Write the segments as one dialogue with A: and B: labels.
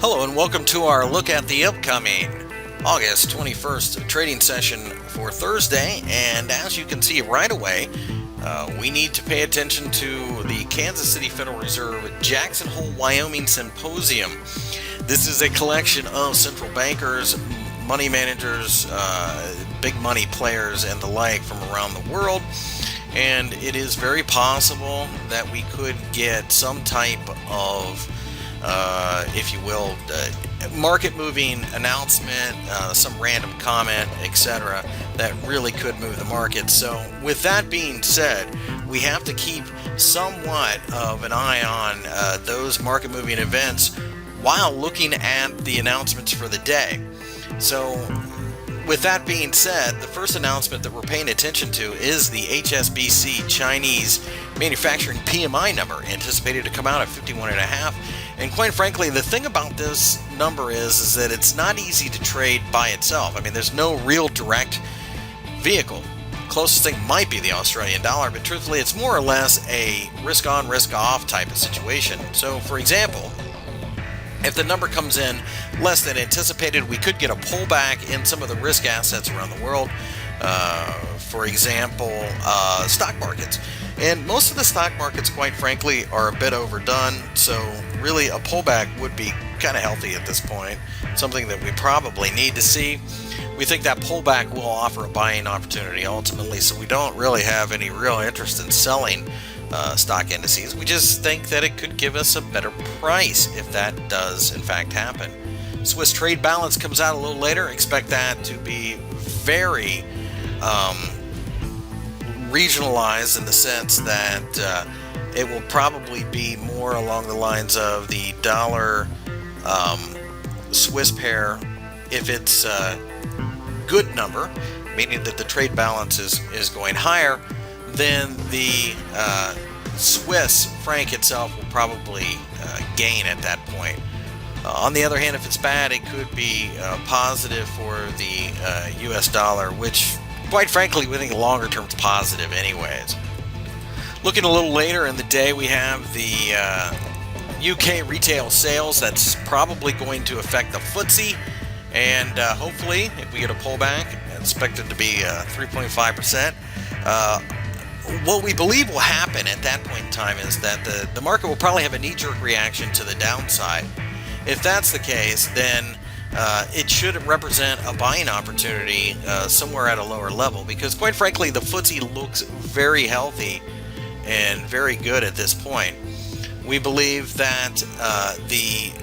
A: Hello and welcome to our look at the upcoming August 21st trading session for Thursday. And as you can see right away, we need to pay attention to the Kansas City Federal Reserve Jackson Hole, Wyoming Symposium. This is a collection of central bankers, money managers, big money players, and the like from around the world. And it is very possible that we could get some type of if you will, market-moving announcement, some random comment, etc., that really could move the market. So with that being said, we have to keep somewhat of an eye on those market-moving events while looking at the announcements for the day. So with that being said, the first announcement that we're paying attention to is the HSBC Chinese manufacturing PMI number, anticipated to come out at 51.5. And quite frankly, the thing about this number is that it's not easy to trade by itself. I mean, there's no real direct vehicle. Closest thing might be the Australian dollar, but truthfully, it's more or less a risk-on, risk-off type of situation. So, for example, if the number comes in less than anticipated, we could get a pullback in some of the risk assets around the world. For example, stock markets. And most of the stock markets, quite frankly, are a bit overdone. So really a pullback would be kind of healthy at this point. Something that we probably need to see. We think that pullback will offer a buying opportunity ultimately. So we don't really have any real interest in selling stock indices. We just think that it could give us a better price if that does in fact happen. Swiss trade balance comes out a little later. Expect that to be very regionalized in the sense that it will probably be more along the lines of the dollar Swiss pair if it's a good number, meaning that the trade balance is going higher. Then the Swiss franc itself will probably gain at that point. On the other hand, if it's bad, it could be positive for the US dollar, which, quite frankly, we think longer term is positive anyways. Looking a little later in the day, we have the UK retail sales. That's probably going to affect the FTSE, and hopefully, if we get a pullback, expected to be 3.5%. What we believe will happen at that point in time is that the market will probably have a knee-jerk reaction to the downside. If that's the case, then it should represent a buying opportunity somewhere at a lower level, because quite frankly, the FTSE looks very healthy and very good at this point. We believe that the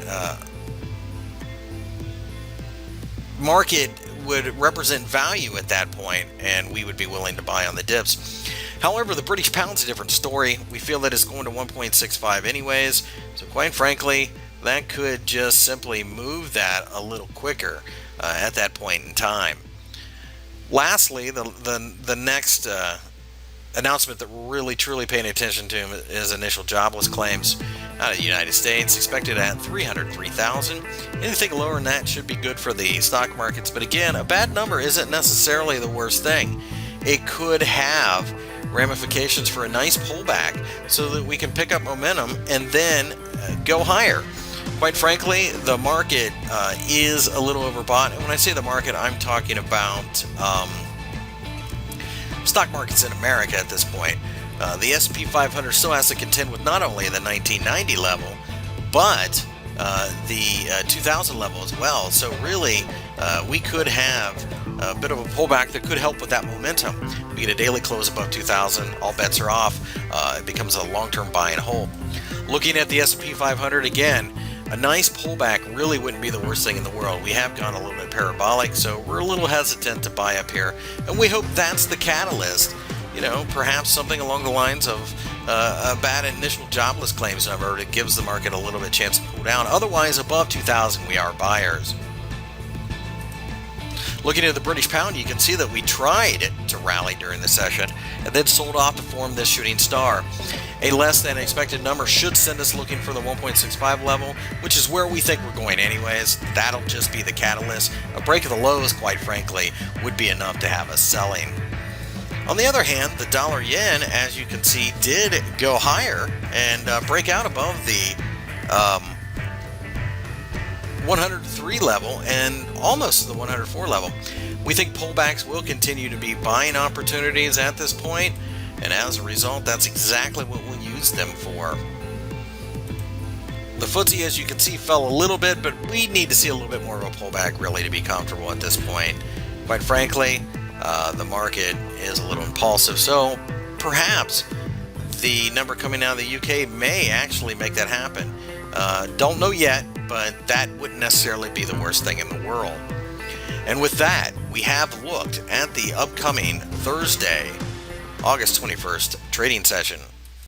A: market would represent value at that point, and we would be willing to buy on the dips. However, the British pound's a different story. We feel that it's going to 1.65 anyways, so quite frankly, that could just simply move that a little quicker at that point in time. Lastly, the next announcement that we're really truly paying attention to is initial jobless claims out of the United States, expected at 303,000. Anything lower than that should be good for the stock markets. But again, a bad number isn't necessarily the worst thing. It could have ramifications for a nice pullback so that we can pick up momentum and then go higher. Quite frankly, the market is a little overbought. And when I say the market, I'm talking about stock markets in America at this point. The S&P 500 still has to contend with not only the 1990 level, but the 2000 level as well. So really, we could have a bit of a pullback that could help with that momentum. We get a daily close above 2000, all bets are off. It becomes a long-term buy and hold. Looking at the S&P 500 again, a nice pullback really wouldn't be the worst thing in the world. We have gone a little bit parabolic, so we're a little hesitant to buy up here, and we hope that's the catalyst. You know, perhaps something along the lines of a bad initial jobless claims number that gives the market a little bit chance to cool down. Otherwise, above 2,000, we are buyers. Looking at the British pound, you can see that we tried to rally during the session and then sold off to form this shooting star. A less than expected number should send us looking for the 1.65 level, which is where we think we're going anyways. That'll just be the catalyst. A break of the lows, quite frankly, would be enough to have us selling. On the other hand, the dollar yen, as you can see, did go higher and break out above the 103 level and almost the 104 level. We think pullbacks will continue to be buying opportunities at this point, and as a result, that's exactly what we'll use them for. The FTSE, as you can see, fell a little bit, but we need to see a little bit more of a pullback really to be comfortable at this point. Quite frankly, the market is a little impulsive, so perhaps the number coming out of the UK may actually make that happen. Don't know yet, but that wouldn't necessarily be the worst thing in the world. And with that, we have looked at the upcoming Thursday, August 21st trading session.